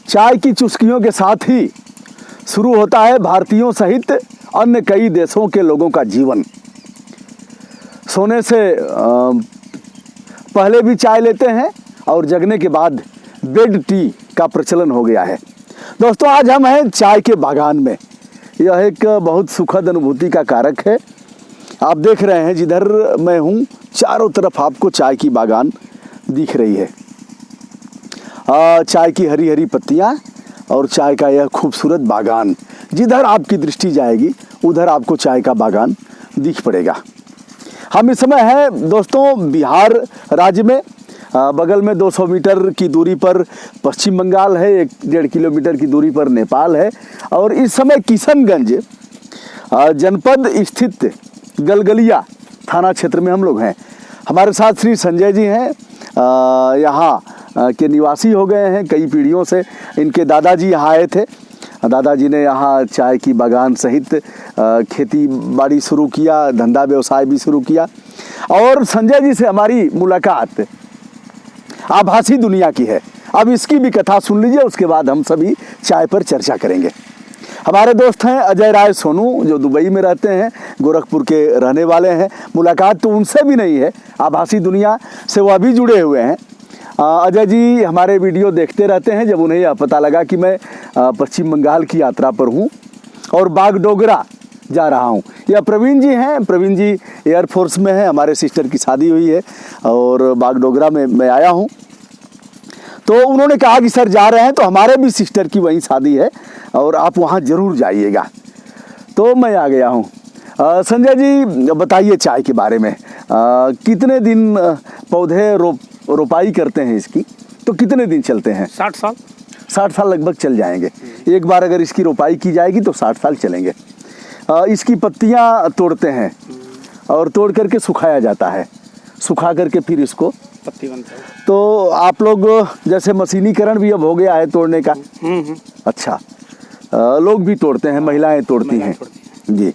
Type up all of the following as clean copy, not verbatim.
चाय की चुस्कियों के साथ ही शुरू होता है भारतीयों सहित अन्य कई देशों के लोगों का जीवन। सोने से पहले भी चाय लेते हैं और जगने के बाद बेड टी का प्रचलन हो गया है। दोस्तों, आज हम हैं चाय के बागान में। यह एक बहुत सुखद अनुभूति का कारक है। आप देख रहे हैं जिधर मैं हूँ चारों तरफ आपको चाय की बागान दिख रही है। चाय की हरी हरी पत्तियाँ और चाय का यह खूबसूरत बागान। जिधर आपकी दृष्टि जाएगी उधर आपको चाय का बागान दिख पड़ेगा। हम इस समय हैं दोस्तों बिहार राज्य में। बगल में 200 मीटर की दूरी पर पश्चिम बंगाल है, 1-1.5 किलोमीटर की दूरी पर नेपाल है और इस समय किशनगंज जनपद स्थित गलगलिया थाना क्षेत्र में हम लोग हैं। हमारे साथ श्री संजय जी हैं, यहाँ के निवासी हो गए हैं कई पीढ़ियों से। इनके दादाजी यहाँ आए थे। दादाजी ने यहाँ चाय की बागान सहित खेती बाड़ी शुरू किया, धंधा व्यवसाय भी शुरू किया। और संजय जी से हमारी मुलाकात आभासी दुनिया की है। अब इसकी भी कथा सुन लीजिए, उसके बाद हम सभी चाय पर चर्चा करेंगे। हमारे दोस्त हैं अजय राय सोनू, जो दुबई में रहते हैं, गोरखपुर के रहने वाले हैं। मुलाकात तो उनसे भी नहीं है, आभासी दुनिया से वो अभी जुड़े हुए हैं। अजय जी हमारे वीडियो देखते रहते हैं। जब उन्हें यह पता लगा कि मैं पश्चिम बंगाल की यात्रा पर हूँ और बागडोगरा जा रहा हूँ। यह प्रवीण जी हैं। प्रवीण जी एयरफोर्स में हैं, हमारे सिस्टर की शादी हुई है और बागडोगरा में मैं आया हूँ। तो उन्होंने कहा कि सर जा रहे हैं तो हमारे भी सिस्टर की वहीं शादी है और आप वहाँ ज़रूर जाइएगा। तो मैं आ गया हूँ। संजय जी बताइए चाय के बारे में। कितने दिन पौधे रोपाई करते हैं इसकी, तो कितने दिन चलते हैं? 60 साल। 60 साल लगभग चल जाएंगे। एक बार अगर इसकी रोपाई की जाएगी तो 60 साल चलेंगे। इसकी पत्तियां तोड़ते हैं और तोड़ करके सुखाया जाता है। सुखा करके फिर इसको पत्ती बनता है। तो आप लोग जैसे मशीनीकरण भी अब हो गया है तोड़ने का। अच्छा, लोग भी तोड़ते हैं, महिलाएं तोड़ती हैं जी।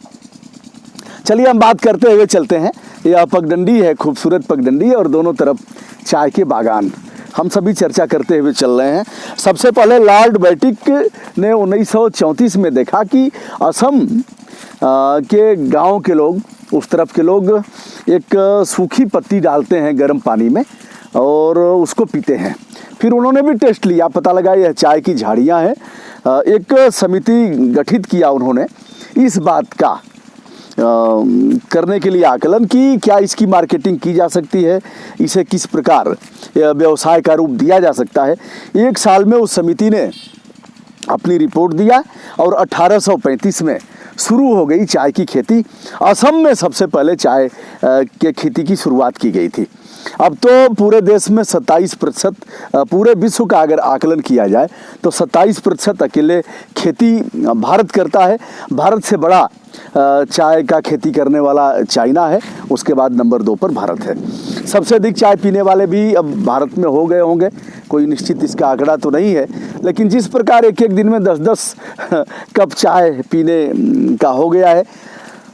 चलिए हम बात करते हुए चलते हैं। यह पगडंडी है, खूबसूरत पगडंडी, और दोनों तरफ चाय के बागान। हम सभी चर्चा करते हुए चल रहे हैं। सबसे पहले लॉर्ड बैटिक ने 1934 में देखा कि असम के गांव के लोग, उस तरफ के लोग एक सूखी पत्ती डालते हैं गर्म पानी में और उसको पीते हैं। फिर उन्होंने भी टेस्ट लिया, पता लगा यह चाय की झाड़ियाँ हैं। एक समिति गठित किया उन्होंने इस बात का करने के लिए आकलन कि क्या इसकी मार्केटिंग की जा सकती है, इसे किस प्रकार व्यवसाय का रूप दिया जा सकता है। 1 साल में उस समिति ने अपनी रिपोर्ट दिया और 1835 में शुरू हो गई चाय की खेती। असम में सबसे पहले चाय के खेती की शुरुआत की गई थी। अब तो पूरे देश में 27%, पूरे विश्व का अगर आकलन किया जाए तो 27% अकेले खेती भारत करता है। भारत से बड़ा चाय का खेती करने वाला चाइना है, उसके बाद नंबर 2 पर भारत है। सबसे अधिक चाय पीने वाले भी अब भारत में हो गए होंगे, कोई निश्चित इसका आंकड़ा तो नहीं है, लेकिन जिस प्रकार एक दिन में 10-10 कप चाय पीने का हो गया है।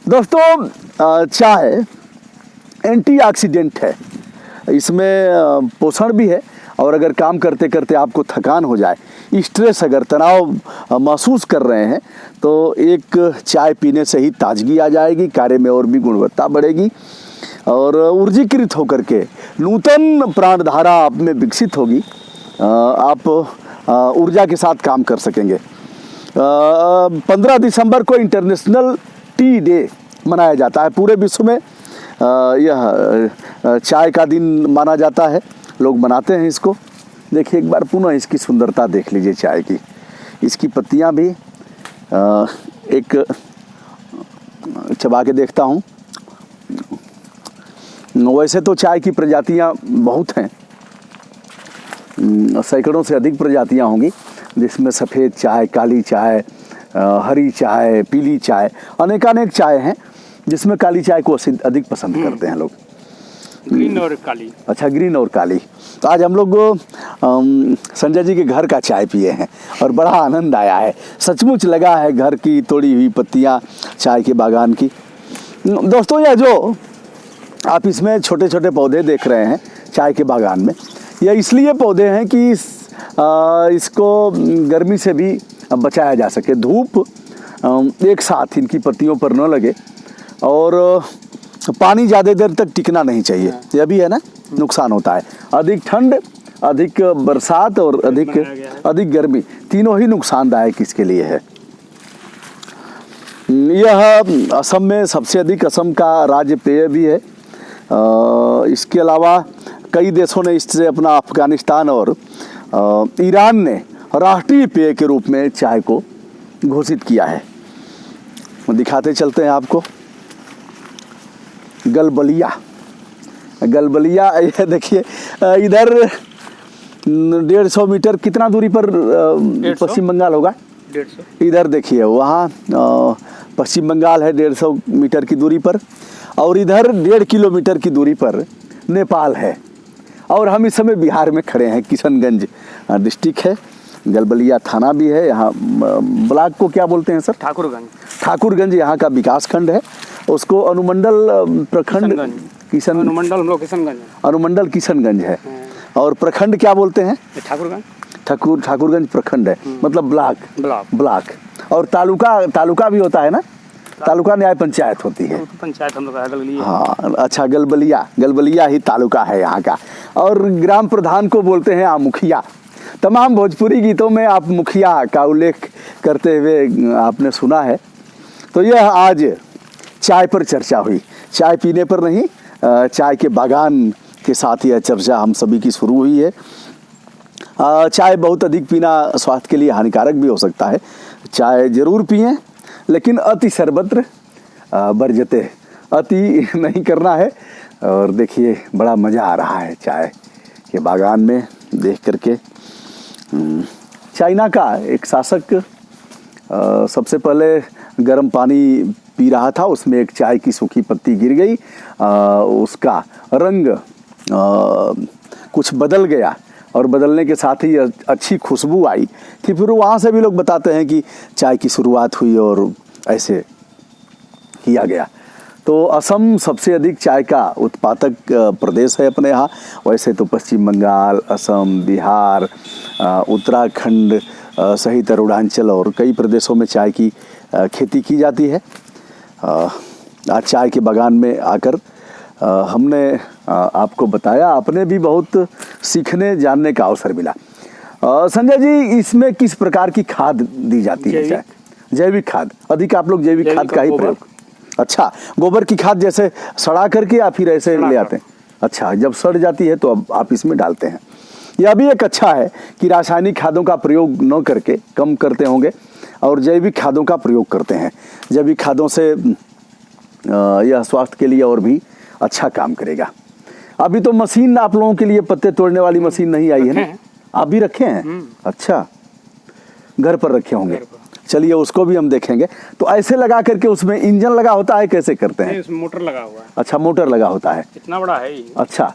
दोस्तों, चाय एंटीऑक्सीडेंट है, इसमें पोषण भी है। और अगर काम करते करते आपको थकान हो जाए, स्ट्रेस, अगर तनाव महसूस कर रहे हैं, तो एक चाय पीने से ही ताजगी आ जाएगी, कार्य में और भी गुणवत्ता बढ़ेगी और ऊर्जीकृत होकर के नूतन प्राणधारा आप में विकसित होगी। आप ऊर्जा के साथ काम कर सकेंगे। 15 दिसंबर को इंटरनेशनल टी डे मनाया जाता है। पूरे विश्व में यह चाय का दिन माना जाता है, लोग मनाते हैं इसको। देखिए एक बार पुनः इसकी सुंदरता देख लीजिए चाय की। इसकी पत्तियां भी एक चबा के देखता हूँ। वैसे तो चाय की प्रजातियां बहुत हैं, सैकड़ों से अधिक प्रजातियां होंगी, जिसमें सफ़ेद चाय, काली चाय, हरी चाय, पीली चाय, अनेकानेक चाय हैं, जिसमें काली चाय को अधिक पसंद करते हैं लोग। ग्रीन और काली। अच्छा, ग्रीन और काली। तो आज हम लोग संजय जी के घर का चाय पिए हैं और बड़ा आनंद आया है। सचमुच लगा है घर की तोड़ी हुई पत्तियां चाय के बागान की। दोस्तों, यह जो आप इसमें छोटे छोटे पौधे देख रहे हैं चाय के बागान में, यह इसलिए पौधे हैं कि इसको गर्मी से भी बचाया जा सके, धूप एक साथ इनकी पत्तियों पर न लगे, और पानी ज़्यादा देर तक टिकना नहीं चाहिए, यह भी है ना, नुकसान होता है। अधिक ठंड, अधिक बरसात और अधिक गर्मी, तीनों ही नुकसानदायक इसके लिए है। यह असम में सबसे अधिक, असम का राज्य पेय भी है। इसके अलावा कई देशों ने इससे अपना, अफगानिस्तान और ईरान ने राष्ट्रीय पेय के रूप में चाय को घोषित किया है। दिखाते चलते हैं आपको। गलबलिया, गलबलिया, यह देखिए इधर 150 मीटर कितना दूरी पर पश्चिम बंगाल होगा, 150। इधर देखिए वहाँ पश्चिम बंगाल है 150 मीटर की दूरी पर, और इधर 1.5 किलोमीटर की दूरी पर नेपाल है, और हम इस समय बिहार में खड़े हैं। किशनगंज डिस्ट्रिक्ट है, गलबलिया थाना भी है। यहाँ ब्लॉक को क्या बोलते हैं सर? ठाकुरगंज। ठाकुरगंज यहाँ का विकास खंड है, उसको अनुमंडल प्रखंड अनुमंडल हम लोग किशनगंज, अनुमंडल किशनगंज है, और प्रखंड क्या बोलते हैं? ठाकुरगंज। ठाकुरगंज प्रखंड है, मतलब ब्लॉक। ब्लॉक और तालुका भी होता है ना, तालुका न्याय पंचायत होती है। पंचायत हम लोग गलबलिया। हाँ अच्छा, गलबलिया ही तालुका है यहाँ का। और ग्राम प्रधान को बोलते हैं आप मुखिया। तमाम भोजपुरी गीतों में आप मुखिया का उल्लेख करते हुए आपने सुना है। तो यह आज चाय पर चर्चा हुई, चाय पीने पर नहीं, चाय के बागान के साथ यह चर्चा हम सभी की शुरू हुई है। चाय बहुत अधिक पीना स्वास्थ्य के लिए हानिकारक भी हो सकता है। चाय जरूर पिएं, लेकिन अति सर्वत्र वर्जते, अति नहीं करना है। और देखिए बड़ा मज़ा आ रहा है चाय के बागान में देख करके। चाइना का एक शासक सबसे पहले गर्म पानी पी रहा था, उसमें एक चाय की सूखी पत्ती गिर गई, उसका रंग कुछ बदल गया, और बदलने के साथ ही अच्छी खुशबू आई थी। फिर वहाँ से भी लोग बताते हैं कि चाय की शुरुआत हुई और ऐसे किया गया। तो असम सबसे अधिक चाय का उत्पादक प्रदेश है अपने यहाँ। वैसे तो पश्चिम बंगाल, असम, बिहार, उत्तराखंड सहित अरुणाचल और कई प्रदेशों में चाय की खेती की जाती है। आज चाय के बागान में आकर हमने आपको बताया, आपने भी बहुत सीखने जानने का अवसर मिला। संजय जी, इसमें किस प्रकार की खाद दी जाती है? चाय जैविक खाद, अधिक आप लोग जैविक खाद का ही प्रयोग? अच्छा, गोबर की खाद जैसे सड़ा करके या फिर ऐसे ले आते हैं? अच्छा, जब सड़ जाती है तो अब आप इसमें डालते हैं। यह भी एक अच्छा है कि रासायनिक खादों का प्रयोग न करके, कम करते होंगे, और जैविक खादों का प्रयोग करते हैं। जैविक खादों से यह स्वास्थ्य के लिए और भी अच्छा काम करेगा। अभी तो मशीन आप लोगों के लिए पत्ते तोड़ने वाली मशीन नहीं आई है ना? आप भी रखे हैं? अच्छा, घर पर रखे होंगे। चलिए उसको भी हम देखेंगे। तो ऐसे लगा करके उसमें इंजन लगा होता है, कैसे करते हैं? उसमें मोटर लगा हुआ है। अच्छा, मोटर लगा होता है, इतना बड़ा है ये। अच्छा,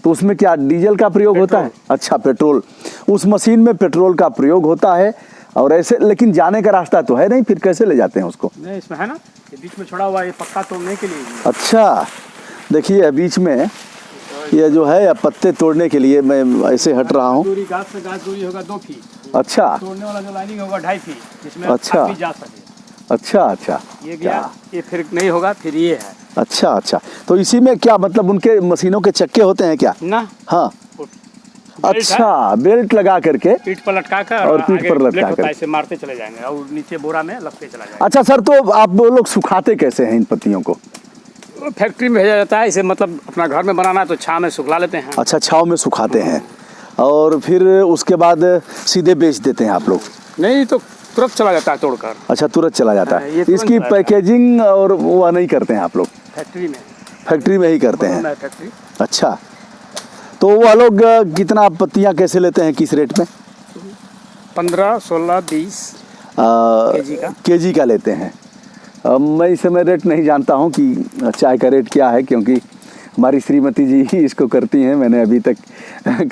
तो उसमें क्या डीजल का प्रयोग होता है? अच्छा, पेट्रोल, उस मशीन में पेट्रोल का प्रयोग होता है। और ऐसे, लेकिन जाने का रास्ता तो है नहीं, फिर कैसे ले जाते हैं उसको? नहीं, इसमें है ना, ये बीच में छोड़ा हुआ है, ये पत्ता तोड़ने के लिए। अच्छा, देखिए बीच में ये जो है पत्ते तोड़ने के लिए मैं ऐसे हट रहा हूँ। दूरी गाछ से गाछ दूरी होगा 2 फीट। अच्छा, तोड़ने वाला जो लाइनिंग होगा 2.5 फीट, जिसमें अच्छा आदमी जा सके। अच्छा, ये गया, ये फिर नहीं होगा, फिर ये है। अच्छा, तो इसी में क्या मतलब उनके मशीनों के चक्के होते हैं क्या? ना, हाँ, अच्छा, बेल्ट लगा करके पीठ पर लटका कर और पीठ पर लटका कर ऐसे मारते चले जाएंगे और नीचे बोरा में लगते चला जाएगा। अच्छा सर, तो आप लोग सुखाते कैसे हैं इन पत्तियों को? फैक्ट्री में भेजा जाता है, इसे मतलब अपना घर में बनाना है तो छाँव में सुखला लेते हैं। अच्छा, छाँव में सुखाते हैं, और फिर उसके बाद सीधे बेच देते हैं आप लोग? नहीं, तो तुरंत चला जाता है तोड़कर। अच्छा, तुरंत चला जाता है। ये तुरंत इसकी पैकेजिंग और वो नहीं करते हैं आप लोग? फैक्ट्री में ही करते हैं। अच्छा, तो वो लोग कितना पत्तियां कैसे लेते हैं, किस रेट में? 15, 16, 20 केजी का लेते हैं। मैं इस समय रेट नहीं जानता हूं कि चाय का रेट क्या है, क्योंकि हमारी श्रीमती जी ही इसको करती हैं। मैंने अभी तक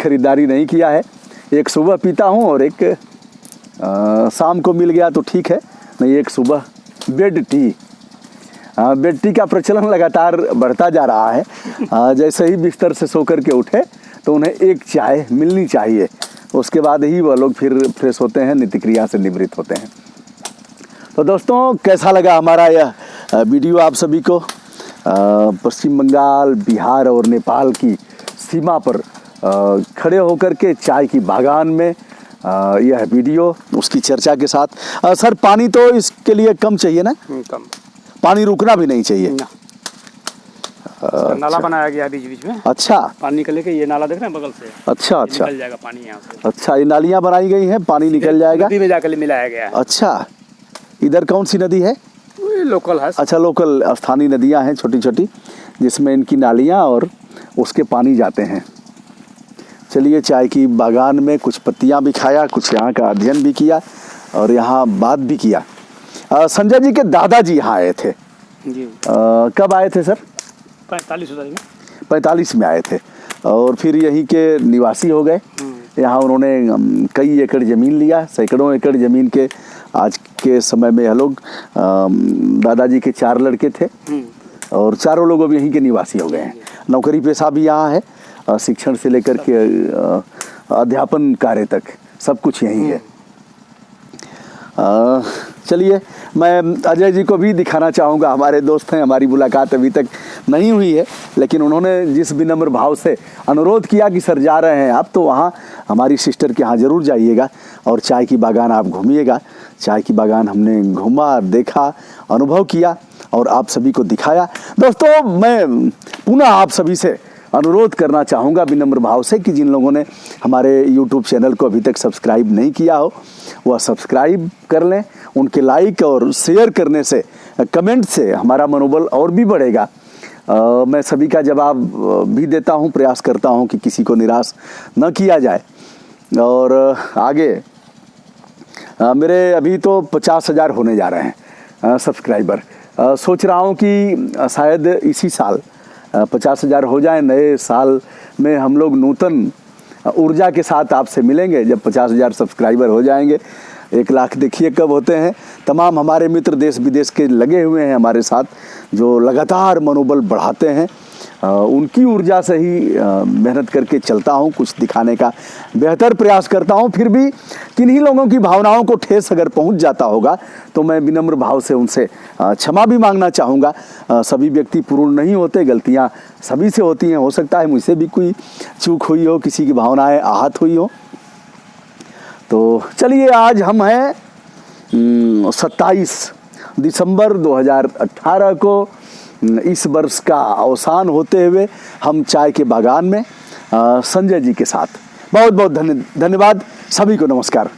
खरीदारी नहीं किया है। एक सुबह पीता हूं और एक शाम को मिल गया तो ठीक है, नहीं एक सुबह बेड टी। बेड टी का प्रचलन लगातार बढ़ता जा रहा है। जैसे ही बिस्तर से सो कर के उठे तो उन्हें एक चाय मिलनी चाहिए। उसके बाद ही वह लोग फिर फ्रेश होते हैं, नित्य क्रिया से निवृत्त होते हैं। तो दोस्तों, कैसा लगा हमारा यह वीडियो आप सभी को? पश्चिम बंगाल, बिहार और नेपाल की सीमा पर खड़े होकर के चाय की बागान में यह वीडियो, उसकी चर्चा के साथ। सर, पानी तो इसके लिए कम चाहिए ना? कम, पानी रुकना भी नहीं चाहिए ना। नाला बनाया गया बीच बीच में। अच्छा, पानी निकले के, ये नाला देख रहे हैं बगल से? अच्छा अच्छा, निकल जाएगा पानी यहाँ से। अच्छा, ये नालियाँ बनाई गई हैं, पानी निकल जाएगा, नदी में जाकर मिलाया गया है। अच्छा, इधर कौन सी नदी है? लोकल है। अच्छा, लोकल स्थानीय नदियाँ हैं छोटी छोटी, जिसमें इनकी नालियाँ और उसके पानी जाते हैं। चलिए, चाय की बागान में कुछ पत्तियाँ भी खाया, कुछ यहाँ का अध्ययन भी किया और यहाँ बात भी किया। संजय जी के दादाजी यहाँ आए थे जी। कब आए थे सर? 45 में आए थे और फिर यहीं के निवासी हो गए। यहाँ उन्होंने कई एकड़ ज़मीन लिया, सैकड़ों एकड़ ज़मीन के। आज के समय में यह लोग, दादाजी के 4 लड़के थे और चारों लोग अब यहीं के निवासी हो गए हैं। नौकरी पेशा भी यहाँ है, शिक्षण से लेकर के अध्यापन कार्य तक सब कुछ यहीं है। चलिए, मैं अजय जी को भी दिखाना चाहूँगा। हमारे दोस्त हैं, हमारी मुलाकात अभी तक नहीं हुई है, लेकिन उन्होंने जिस विनम्र भाव से अनुरोध किया कि सर जा रहे हैं आप, तो वहाँ हमारी सिस्टर के यहाँ ज़रूर जाइएगा और चाय की बागान आप घूमिएगा। चाय की बागान हमने घूमा, देखा, अनुभव किया और आप सभी को दिखाया। दोस्तों, मैं पुनः आप सभी से अनुरोध करना चाहूँगा विनम्र भाव से कि जिन लोगों ने हमारे YouTube चैनल को अभी तक सब्सक्राइब नहीं किया हो, वह सब्सक्राइब कर लें। उनके लाइक और शेयर करने से, कमेंट से हमारा मनोबल और भी बढ़ेगा। मैं सभी का जवाब भी देता हूँ, प्रयास करता हूँ कि किसी को निराश न किया जाए। और आगे मेरे अभी तो 50,000 होने जा रहे हैं सब्सक्राइबर। सोच रहा हूँ कि शायद इसी साल 50,000 हो जाए। नए साल में हम लोग नूतन ऊर्जा के साथ आपसे मिलेंगे जब 50,000 सब्सक्राइबर हो जाएंगे। 1 लाख देखिए कब होते हैं। तमाम हमारे मित्र देश विदेश के लगे हुए हैं हमारे साथ, जो लगातार मनोबल बढ़ाते हैं। उनकी ऊर्जा से ही मेहनत करके चलता हूँ, कुछ दिखाने का बेहतर प्रयास करता हूँ। फिर भी किन्हीं लोगों की भावनाओं को ठेस अगर पहुँच जाता होगा तो मैं विनम्र भाव से उनसे क्षमा भी मांगना चाहूँगा। सभी व्यक्ति पूर्ण नहीं होते, गलतियाँ सभी से होती हैं। हो सकता है मुझसे भी कोई चूक हुई हो, किसी की भावनाएं आहत हुई हो। तो चलिए, आज हम हैं 27 दिसंबर 2018 को। इस वर्ष का अवसान होते हुए हम चाय के बागान में संजय जी के साथ। बहुत बहुत धन्यवाद। सभी को नमस्कार।